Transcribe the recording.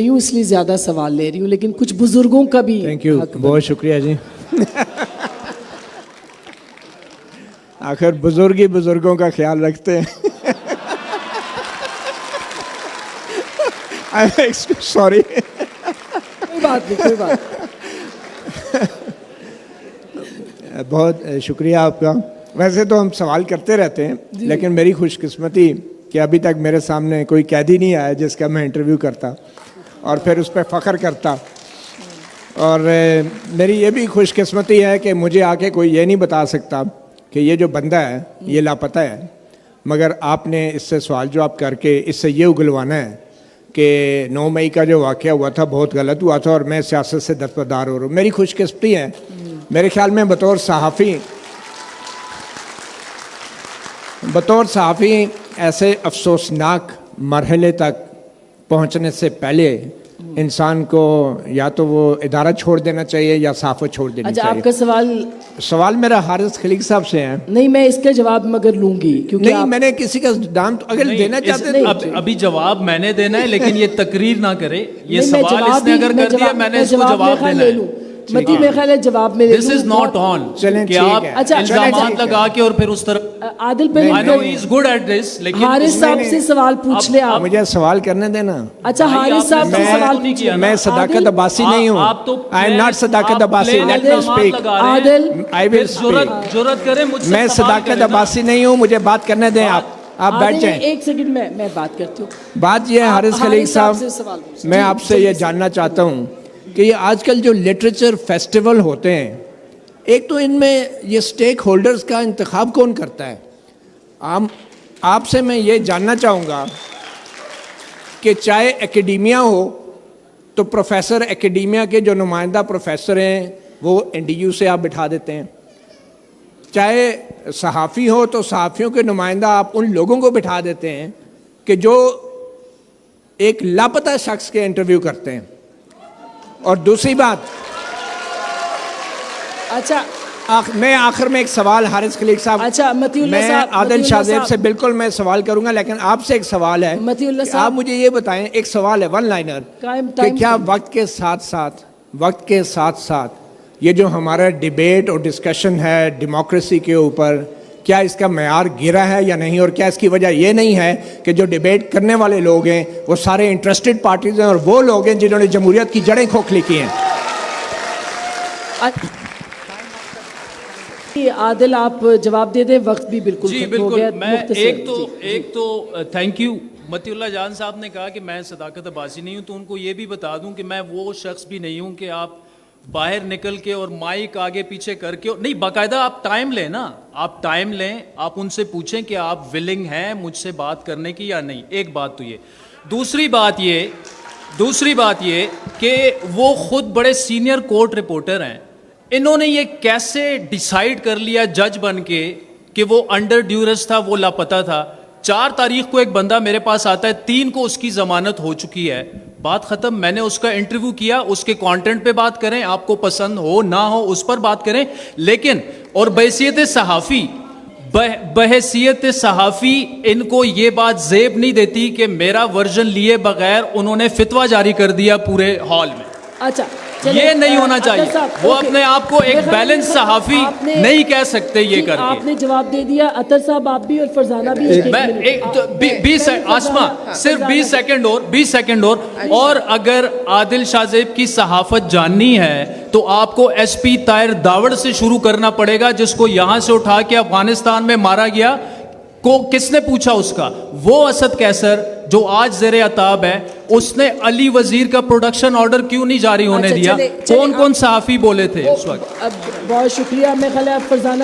ہوں اس لیے زیادہ سوال لے رہی ہوں، لیکن کچھ بزرگوں کا بھی تھینک یو، بہت شکریہ جی. آخر بزرگ ہی بزرگوں کا خیال رکھتے ہیں. سوری. کوئی بات نہیں، کوئی بات. بہت شکریہ آپ کا. ویسے تو ہم سوال کرتے رہتے ہیں، لیکن میری خوش قسمتی کہ ابھی تک میرے سامنے کوئی قیدی نہیں آیا جس کا میں انٹرویو کرتا اور پھر اس پہ فخر کرتا. اور میری یہ بھی خوش قسمتی ہے کہ مجھے آ کے کوئی یہ نہیں بتا سکتا کہ یہ جو بندہ ہے یہ لاپتہ ہے، مگر آپ نے اس سے سوال جواب کر کے اس سے یہ اگلوانا ہے کہ 9 مئی کا جو واقعہ ہوا تھا بہت غلط ہوا تھا اور میں سیاست سے دستبردار ہو رہا ہوں. میری خوش قسمتی ہے. میرے خیال میں بطور صحافی ایسے افسوسناک مرحلے تک پہنچنے سے پہلے انسان کو یا تو وہ ادارہ چھوڑ دینا چاہیے یا صحافت چھوڑ دینی اچھا، چاہیے. آپ کا سوال میرا حارث خلیق صاحب سے ہے. نہیں، میں اس کا جواب مگر لوں گی کیونکہ نہیں، میں نے کسی کا نام تو اگر دینا چاہتے نہیں. ابھی جواب میں نے دینا ہے، لیکن یہ تقریر نہ کرے. یہ نہیں، میں سوال اس جواب نے بھی- اگر کر دیا میں نے اس کو جواب دینا لے لوں. ہے. متی میں خیال ہے جواب میں لے دس لوں. از ناٹ آن چلیں کہ ٹھیک آپ ہے. اچھا، الزامات لگا کے اور پھر اس طرح. عادل I know پہلے he is good at this لیکن حارث صاحب سے سوال پوچھ لے آپ. مجھے سوال کرنے دینا. اچھا، حارث صاحب سے سوال نہیں کیا. میں صداقت عباسی نہیں ہوں. آپ تو آئی am not Sadaqat Abbasi. Let me speak. Adil I will speak. جرأت کرے مجھ سے میں سوال صداقت کرے نا. عباسی نہیں ہوں. مجھے بات کرنے دیں. آپ بیٹھ عادل، جائیں. ایک سیکنڈ میں بات کرتی ہوں. بات یہ ہے حارث خلیق صاحب، میں آپ سے یہ جاننا چاہتا ہوں کہ یہ آج کل جو لٹریچر فیسٹیول ہوتے ہیں، ایک تو ان میں یہ سٹیک ہولڈرز کا انتخاب کون کرتا ہے؟ آپ سے میں یہ جاننا چاہوں گا کہ چاہے اکیڈیمیا ہو تو پروفیسر اکیڈیمیا کے جو نمائندہ پروفیسر ہیں وہ این ڈی یو سے آپ بٹھا دیتے ہیں. چاہے صحافی ہو تو صحافیوں کے نمائندہ آپ ان لوگوں کو بٹھا دیتے ہیں کہ جو ایک لاپتہ شخص کے انٹرویو کرتے ہیں. اور دوسری بات، اچھا میں آخر میں ایک سوال حارث خلیق صاحب، اچھا، متی اللہ میں صاحب، عادل متی شاہ اللہ زیب صاحب، سے بالکل میں سوال کروں گا، لیکن آپ سے ایک سوال ہے متی اللہ کہ صاحب، آپ مجھے یہ بتائیں، ایک سوال ہے ون لائنر، کہ کیا وقت کے ساتھ ساتھ یہ جو ہمارا ڈیبیٹ اور ڈسکشن ہے ڈیموکریسی کے اوپر، کیا اس کا معیار گرا ہے یا نہیں؟ اور کیا اس کی وجہ یہ نہیں ہے کہ جو ڈیبیٹ کرنے والے لوگ ہیں وہ سارے انٹرسٹڈ پارٹیز ہیں اور وہ لوگ ہیں جنہوں نے جمہوریت کی جڑیں کھوکھلی کی ہیں؟ عادل آپ جواب دے دیں، وقت بھی بالکل جی ختم ہو گیا. بالکل. میں مختصر. ایک تو تھینک یو. متی اللہ جان صاحب نے کہا کہ میں صداقت عباسی نہیں ہوں، تو ان کو یہ بھی بتا دوں کہ میں وہ شخص بھی نہیں ہوں کہ آپ باہر نکل کے اور مائک آگے پیچھے کر کے نہیں، باقاعدہ آپ ٹائم لیں نا، آپ ٹائم لیں، آپ ان سے پوچھیں کہ آپ ولنگ ہیں مجھ سے بات کرنے کی یا نہیں. ایک بات تو یہ. دوسری بات یہ کہ وہ خود بڑے سینئر کورٹ رپورٹر ہیں. انہوں نے یہ کیسے ڈیسائیڈ کر لیا جج بن کے کہ وہ انڈر ڈیورس تھا، وہ لاپتہ تھا؟ 4 تاریخ کو ایک بندہ میرے پاس آتا ہے، 3 کو اس کی ضمانت ہو چکی ہے، بات ختم. میں نے اس کا انٹرویو کیا، اس کے کانٹینٹ پہ بات کریں، آپ کو پسند ہو نہ ہو اس پر بات کریں، لیکن اور بحیثیت صحافی ان کو یہ بات زیب نہیں دیتی کہ میرا ورژن لیے بغیر انہوں نے فتویٰ جاری کر دیا پورے ہال میں. اچھا، یہ نہیں ہونا چاہیے. وہ اپنے آپ کو ایک بیلنس صحافی نہیں کہہ سکتے یہ کر کے. آپ نے جواب دے دیا. اطہر صاحب آپ بھی اور فرزانہ بھی. 20 آسما صرف 20 سیکنڈ اور اگر عادل شاہ زیب کی صحافت جاننی ہے تو آپ کو ایس پی طاہر داوڑ سے شروع کرنا پڑے گا، جس کو یہاں سے اٹھا کے افغانستان میں مارا گیا. کو کس نے پوچھا اس کا؟ وہ اسد کیسر جو آج زیر عتاب ہے، اس نے علی وزیر کا پروڈکشن آرڈر کیوں نہیں جاری ہونے دیا؟ کون صحافی بولے تھے اس وقت؟ بہت شکریہ. میں خیال ہے فرزانہ